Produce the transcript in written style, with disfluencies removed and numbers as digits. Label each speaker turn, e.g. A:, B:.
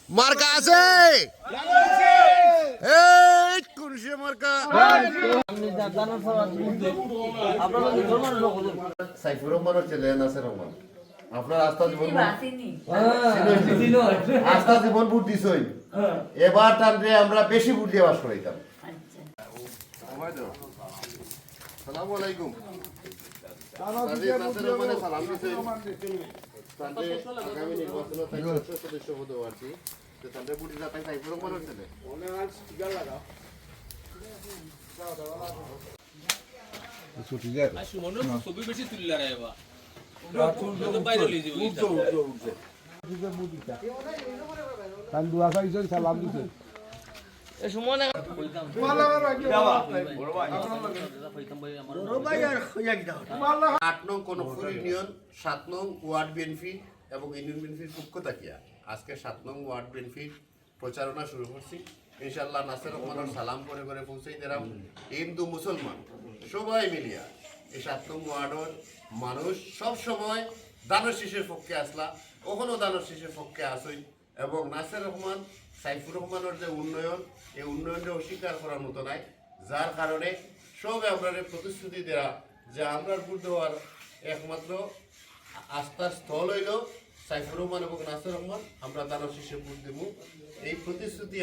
A: মার্কা আছে মার্কা সাইফুর রহমানের ছেলে নাসির রহমান আপনার আস্থা জীবন ভোট দিছই এবার টানরে আমরা বেশি ভোট দিয়ে বাস করাইতাম। সালামু আলাইকুম। নাসির রহমানের সালাম দিছই তান্ডে আগামী নির্বাচনে সদস্য হতে পারছি তো তান্ডে ভোট দিতা তাই সাইফুর রহমানের ছেলে ছুটি যায় সুমন ছবি বেশি তুললা রে বাবা তো বাইরে লই যাবো উঠছে তান দুয়া পাইছো সালাম দিছে এ সুমন বড় ভাই আর খইয়া গিয়া 8 নং কোনপুর ইউনিয়ন 7 নং ওয়ার্ড বিএনপি এবং ইউনিয়ন বিএনপির পক্ষ থেকে আজকে 7 নং ওয়ার্ড বিএনপির প্রচারণা শুরু করছি ইনশাআল্লাহ নাসির রহমানের সালাম করে করে পৌঁছাই দিলাম হিন্দু মুসলমান সবাই মিলিয়া এই 7 নং ওয়ার্ডের মানুষ সব সময় দানের শীষের পক্ষে আসলা ওখানো দানের শীষের পক্ষে আসই এবং নাসির রহমান সাইফুর রহমানের যে উন্নয়ন এই উন্নয়নকে অস্বীকার করার মতো নাই যার কারণে সব আপনাদের প্রতিশ্রুতি দেওয়া যে আমরা ভোট দেওয়ার একমাত্র আস্থার স্থল হইল সাইফুর রহমান এবং নাসির রহমান আমরা দানের শীষে ভোট দেব এই প্রতিশ্রুতি